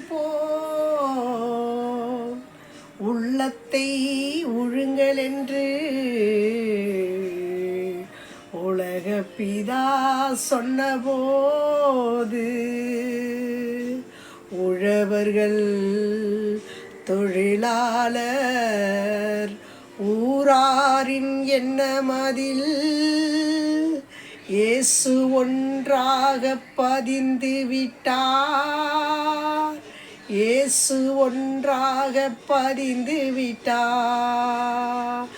போல் உள்ளத்தை உழுங்கள் என்று உலக பிதா சொன்னபோது உழவர்கள் தொழிலாளர் ஊராரின் எண்ணமதில் இயேசு ஒன்றாக பதிந்து விட்டார். இயேசு ஒன்றாக பதிந்து விட்டார்.